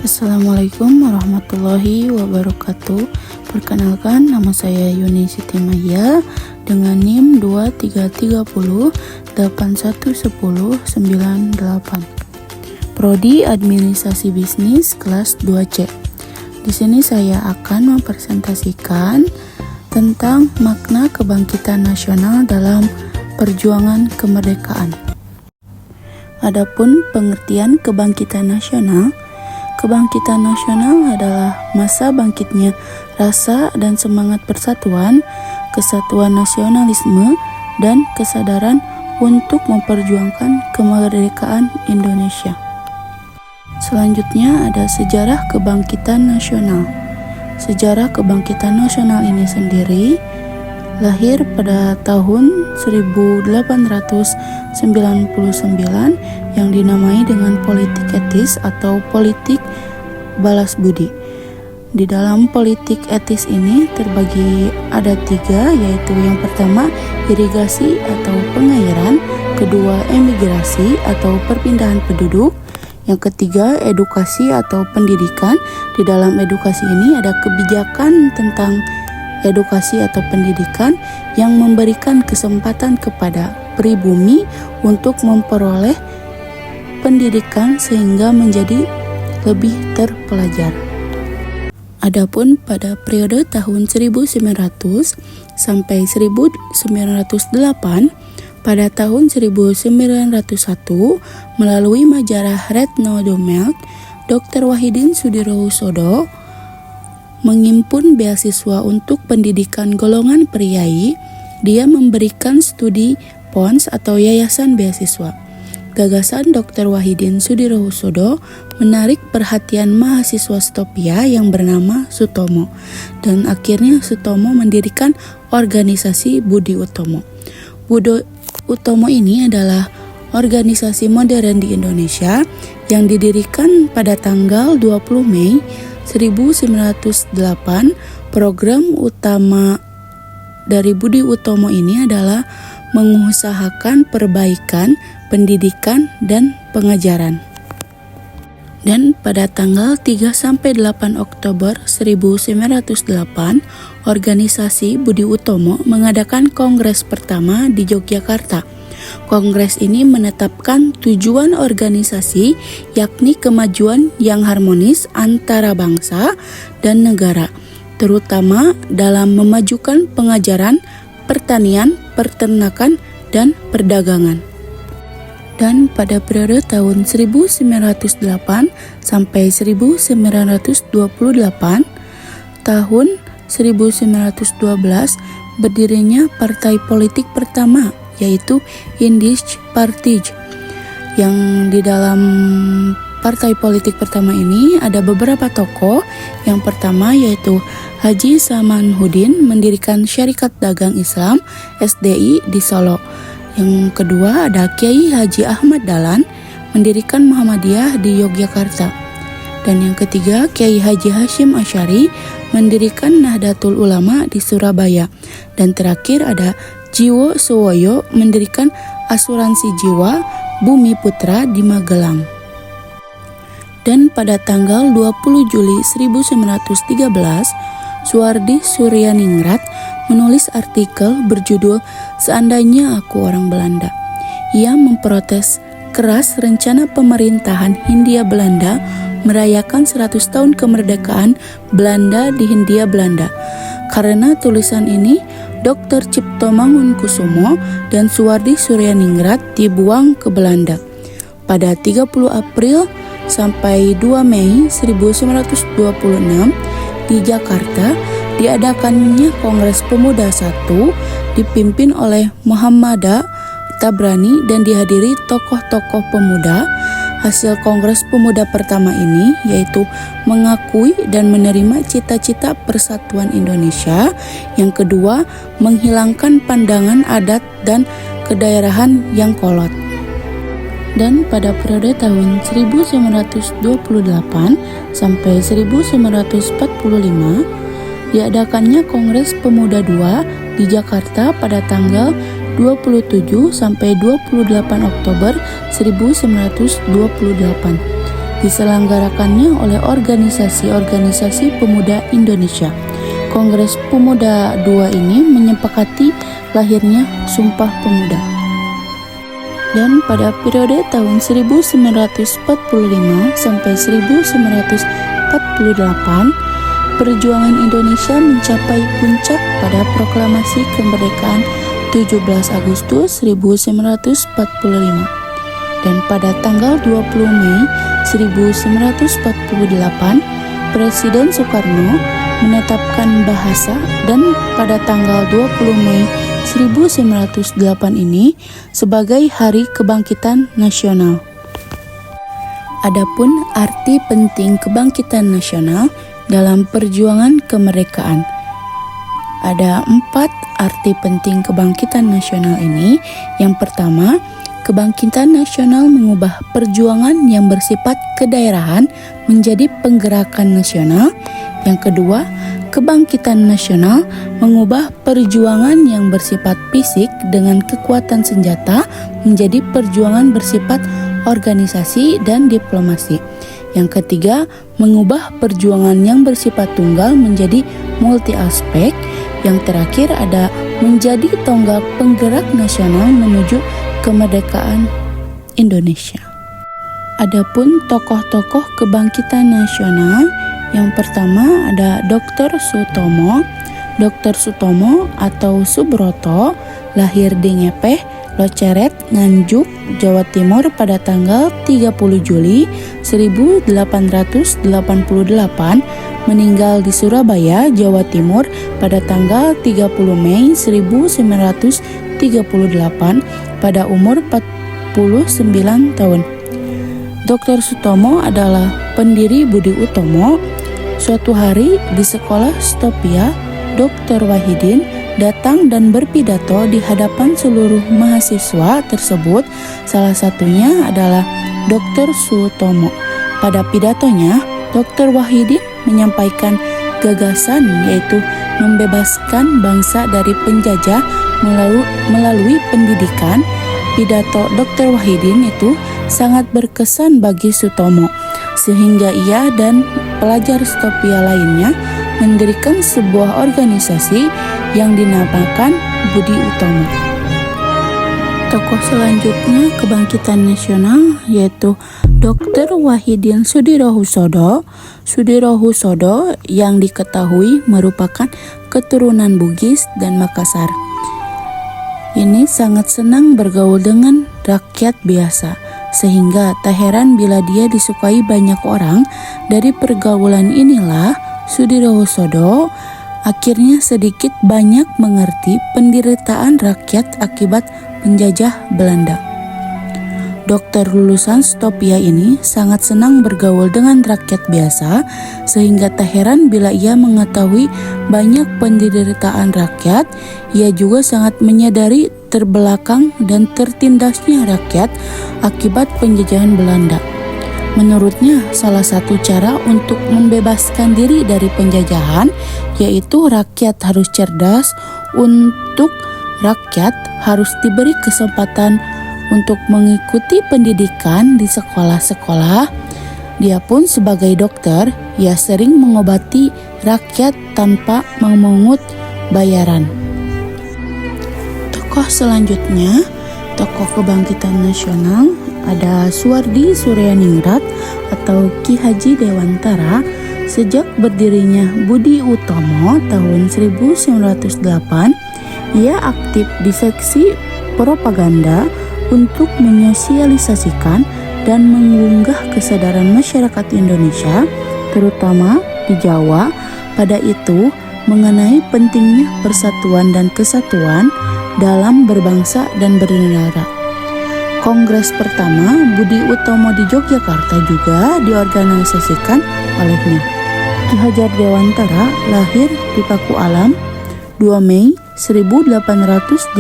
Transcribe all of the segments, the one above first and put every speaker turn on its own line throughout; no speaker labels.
Assalamualaikum warahmatullahi wabarakatuh. Perkenalkan, nama saya Yuni Siti Maya dengan NIM 2330811098. Prodi Administrasi Bisnis kelas 2C. Di sini saya akan mempresentasikan tentang makna kebangkitan nasional dalam perjuangan kemerdekaan. Adapun pengertian kebangkitan nasional adalah masa bangkitnya rasa dan semangat persatuan, kesatuan nasionalisme, dan kesadaran untuk memperjuangkan kemerdekaan Indonesia. Selanjutnya ada sejarah kebangkitan nasional. Sejarah kebangkitan nasional ini sendiri lahir pada tahun 1899 yang dinamai dengan politik etis atau politik balas budi. Di dalam politik etis ini terbagi ada 3, yaitu yang pertama irigasi atau pengairan, kedua emigrasi atau perpindahan penduduk, yang ketiga edukasi atau pendidikan. Di dalam edukasi ini ada kebijakan tentang edukasi atau pendidikan yang memberikan kesempatan kepada pribumi untuk memperoleh pendidikan sehingga menjadi lebih terpelajar. Adapun pada periode tahun 1900 sampai 1908, pada tahun 1901 melalui majalah Red Nodomelk, Dr. Wahidin Sudirohusodo menghimpun beasiswa untuk pendidikan golongan priai. Dia memberikan studi PONS atau Yayasan Beasiswa. Gagasan Dr. Wahidin Sudirohusodo menarik perhatian mahasiswa Stopia yang bernama Sutomo, dan akhirnya Sutomo mendirikan organisasi Budi Utomo. Budi Utomo ini adalah organisasi modern di Indonesia yang didirikan pada tanggal 20 Mei 1908. Program utama dari Budi Utomo ini adalah mengusahakan perbaikan pendidikan dan pengajaran. Dan pada tanggal 3-8 Oktober 1908, organisasi Budi Utomo mengadakan kongres pertama di Yogyakarta. Kongres ini menetapkan tujuan organisasi, yakni kemajuan yang harmonis antara bangsa dan negara, terutama dalam memajukan pengajaran, pertanian, peternakan, dan perdagangan. Dan pada periode tahun 1908 sampai 1928, tahun 1912 berdirinya partai politik pertama, yaitu Indisch Partij. Yang di dalam partai politik pertama ini ada beberapa tokoh. Yang pertama yaitu Haji Samanhudin mendirikan Syarikat Dagang Islam SDI di Solo. Yang kedua ada Kiai Haji Ahmad Dahlan mendirikan Muhammadiyah di Yogyakarta. Dan yang ketiga Kiai Haji Hashim Asy'ari mendirikan Nahdlatul Ulama di Surabaya. Dan terakhir ada Jiwo Suwoyo mendirikan asuransi jiwa Bumi Putra di Magelang. Dan pada tanggal 20 Juli 1913, Suwardi Suryaningrat menulis artikel berjudul "Seandainya Aku Orang Belanda". Ia memprotes keras rencana pemerintahan Hindia Belanda merayakan 100 tahun kemerdekaan Belanda di Hindia Belanda. Karena tulisan ini, Dr. Cipto Mangunkusumo dan Suwardi Suryaningrat dibuang ke Belanda. Pada 30 April sampai 2 Mei 1926 di Jakarta diadakannya Kongres Pemuda I dipimpin oleh Muhammada Tabrani dan dihadiri tokoh-tokoh pemuda. Hasil Kongres Pemuda pertama ini yaitu mengakui dan menerima cita-cita persatuan Indonesia. Yang kedua, menghilangkan pandangan adat dan kedaerahan yang kolot. Dan pada periode tahun 1928 sampai 1945 diadakannya Kongres Pemuda II di Jakarta pada tanggal 27 sampai 28 Oktober 1928. diselenggarakannya oleh organisasi-organisasi pemuda Indonesia. Kongres Pemuda II ini menyepakati lahirnya Sumpah Pemuda. Dan pada periode tahun 1945 sampai 1948, perjuangan Indonesia mencapai puncak pada proklamasi kemerdekaan 17 Agustus 1945. Dan pada tanggal 20 Mei 1948, Presiden Soekarno menetapkan bahasa, dan pada tanggal 20 Mei 1908 ini sebagai Hari Kebangkitan Nasional. Adapun arti penting kebangkitan nasional dalam perjuangan kemerdekaan. Ada 4 arti penting kebangkitan nasional ini. Yang pertama, kebangkitan nasional mengubah perjuangan yang bersifat kedaerahan menjadi penggerakan nasional. Yang kedua, kebangkitan nasional mengubah perjuangan yang bersifat fisik dengan kekuatan senjata menjadi perjuangan bersifat organisasi dan diplomasi. Yang ketiga, mengubah perjuangan yang bersifat tunggal menjadi multi aspek. Yang terakhir ada menjadi tonggak penggerak nasional menuju kemerdekaan Indonesia. Adapun tokoh-tokoh kebangkitan nasional, yang pertama ada Dr. Sutomo. Dr. Sutomo atau Subroto lahir di Ngepeh, Loceret, Nganjuk, Jawa Timur pada tanggal 30 Juli 1888, meninggal di Surabaya, Jawa Timur pada tanggal 30 Mei 1938 pada umur 49 tahun. Dr. Sutomo adalah pendiri Budi Utomo. Suatu hari di sekolah Stopia, Dr. Wahidin datang dan berpidato di hadapan seluruh mahasiswa tersebut. Salah satunya adalah Dr. Sutomo. Pada pidatonya, Dr. Wahidin menyampaikan gagasan, yaitu membebaskan bangsa dari penjajah melalui pendidikan. Pidato Dr. Wahidin itu sangat berkesan bagi Sutomo, sehingga ia dan pelajar Stopia lainnya mendirikan sebuah organisasi yang dinamakan Budi Utomo. Tokoh selanjutnya kebangkitan nasional yaitu Dr. Wahidin Sudirohusodo. Sudirohusodo yang diketahui merupakan keturunan Bugis dan Makassar. Ini sangat senang bergaul dengan rakyat biasa, sehingga tak heran bila dia disukai banyak orang. Dari pergaulan inilah Sudirohusodo akhirnya sedikit banyak mengerti penderitaan rakyat akibat penjajah Belanda. Dokter lulusan Stopia ini sangat senang bergaul dengan rakyat biasa, sehingga tak heran bila ia mengetahui banyak penderitaan rakyat. Ia juga sangat menyadari terbelakang dan tertindasnya rakyat akibat penjajahan Belanda. Menurutnya, salah satu cara untuk membebaskan diri dari penjajahan yaitu rakyat harus cerdas. Untuk rakyat harus diberi kesempatan untuk mengikuti pendidikan di sekolah-sekolah. Dia pun sebagai dokter, ia sering mengobati rakyat tanpa memungut bayaran. Tokoh selanjutnya, tokoh kebangkitan nasional, ada Suwardi Suryaningrat atau Ki Haji Dewantara. Sejak berdirinya Budi Utomo tahun 1908, ia aktif di seksi propaganda untuk menyosialisasikan dan mengunggah kesadaran masyarakat Indonesia, terutama di Jawa, pada itu mengenai pentingnya persatuan dan kesatuan dalam berbangsa dan bernegara. Kongres pertama Budi Utomo di Yogyakarta juga diorganisasikan olehnya. Ki Hajar Dewantara lahir di Paku Alam 2 Mei 1889.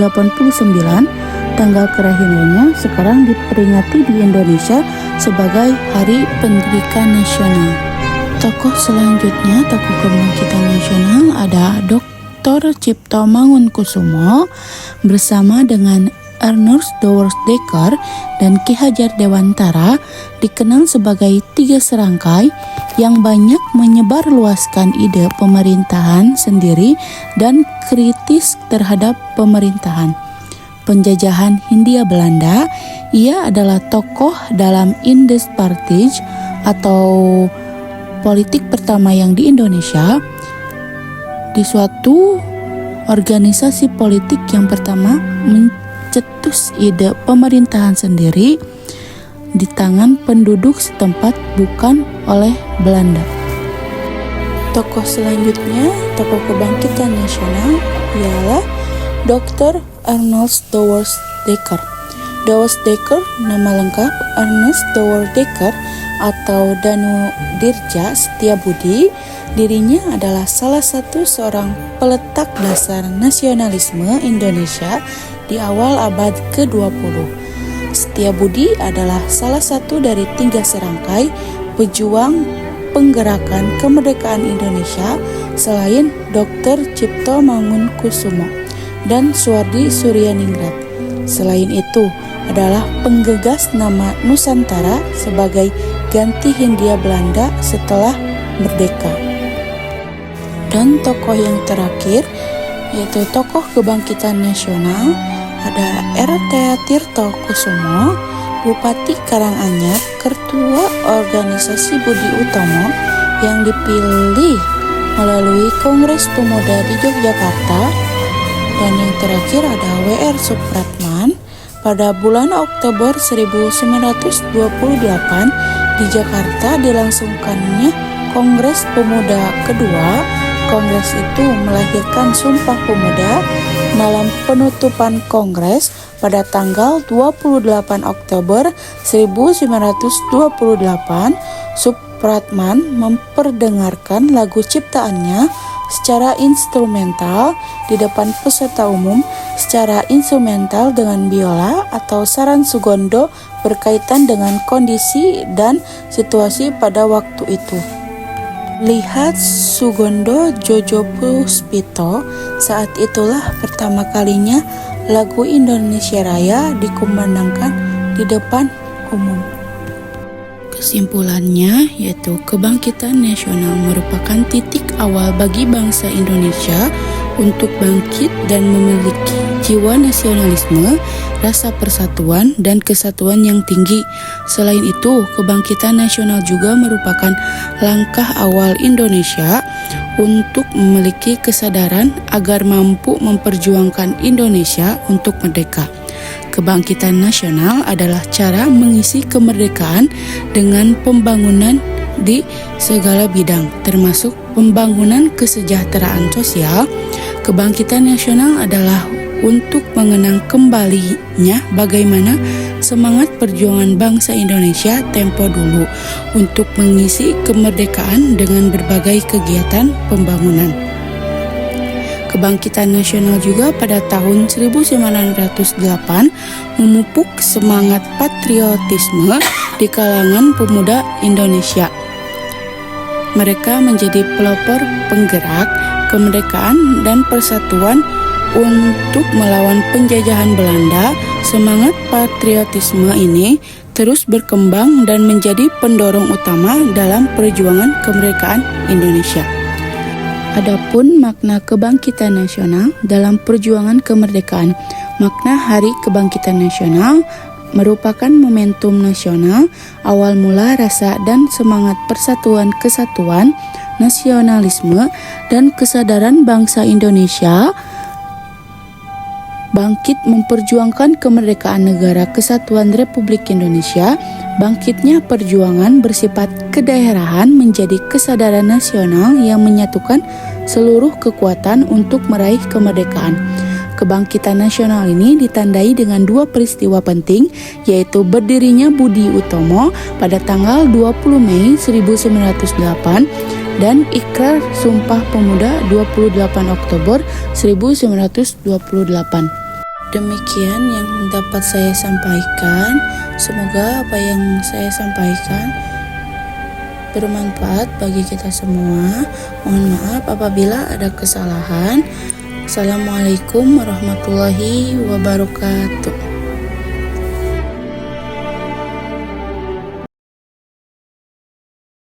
Tanggal kelahirannya sekarang diperingati di Indonesia sebagai Hari Pendidikan Nasional. Tokoh selanjutnya, tokoh kebangkitan nasional, ada Dr. Cipto Mangunkusumo bersama dengan Ernest Dowers Dekker dan Ki Hajar Dewantara dikenal sebagai tiga serangkai yang banyak menyebarluaskan ide pemerintahan sendiri dan kritis terhadap pemerintahan penjajahan Hindia Belanda. Ia adalah tokoh dalam Indisch Partij atau politik pertama yang di Indonesia, di suatu organisasi politik yang pertama mencetus ide pemerintahan sendiri di tangan penduduk setempat, bukan oleh Belanda. Tokoh selanjutnya, tokoh kebangkitan nasional, ialah Dr. Ernest Dowers Dekker. Dowers Dekker, nama lengkap Ernest Dowers Dekker atau Danu Dirja Setiabudi. Dirinya adalah salah satu seorang peletak dasar nasionalisme Indonesia di awal abad ke-20. Setiabudi adalah salah satu dari tiga serangkai pejuang penggerakan kemerdekaan Indonesia selain Dr. Cipto Mangunkusumo dan Suwardi Suryaningrat. Selain itu adalah penggegas nama Nusantara sebagai ganti Hindia Belanda setelah merdeka. Dan tokoh yang terakhir yaitu tokoh kebangkitan nasional, ada R.T. Tirto Kusumo, Bupati Karanganyar, Ketua Organisasi Budi Utomo yang dipilih melalui Kongres Pemuda di Yogyakarta. Dan yang terakhir ada W.R. Supratman. Pada bulan Oktober 1928 di Jakarta dilangsungkannya Kongres Pemuda kedua. Kongres itu melahirkan Sumpah Pemuda. Dalam penutupan Kongres pada tanggal 28 Oktober 1928, Supratman memperdengarkan lagu ciptaannya secara instrumental di depan peserta umum secara instrumental dengan biola atau saran Sugondo berkaitan dengan kondisi dan situasi pada waktu itu. Lihat Sugondo Jojo Puspito. Saat itulah pertama kalinya lagu Indonesia Raya dikumandangkan di depan umum. Kesimpulannya yaitu kebangkitan nasional merupakan titik awal bagi bangsa Indonesia untuk bangkit dan memiliki jiwa nasionalisme, rasa persatuan dan kesatuan yang tinggi. Selain itu, kebangkitan nasional juga merupakan langkah awal Indonesia untuk memiliki kesadaran agar mampu memperjuangkan Indonesia untuk merdeka. Kebangkitan nasional adalah cara mengisi kemerdekaan dengan pembangunan di segala bidang, termasuk pembangunan kesejahteraan sosial. Kebangkitan nasional adalah untuk mengenang kembalinya bagaimana semangat perjuangan bangsa Indonesia tempo dulu untuk mengisi kemerdekaan dengan berbagai kegiatan pembangunan. Kebangkitan nasional juga pada tahun 1908 memupuk semangat patriotisme di kalangan pemuda Indonesia. Mereka menjadi pelopor penggerak kemerdekaan dan persatuan untuk melawan penjajahan Belanda. Semangat patriotisme ini terus berkembang dan menjadi pendorong utama dalam perjuangan kemerdekaan Indonesia. Adapun makna kebangkitan nasional dalam perjuangan kemerdekaan. Makna Hari Kebangkitan Nasional merupakan momentum nasional, awal mula rasa dan semangat persatuan, kesatuan, nasionalisme, dan kesadaran bangsa Indonesia bangkit memperjuangkan kemerdekaan negara kesatuan Republik Indonesia. Bangkitnya perjuangan bersifat kedaerahan menjadi kesadaran nasional yang menyatukan seluruh kekuatan untuk meraih kemerdekaan. Kebangkitan nasional ini ditandai dengan dua peristiwa penting, yaitu berdirinya Budi Utomo pada tanggal 20 Mei 1908 dan Ikrar Sumpah Pemuda 28 Oktober 1928. Demikian yang dapat saya sampaikan. Semoga apa yang saya sampaikan bermanfaat bagi kita semua. Mohon maaf apabila ada kesalahan. Assalamualaikum warahmatullahi wabarakatuh.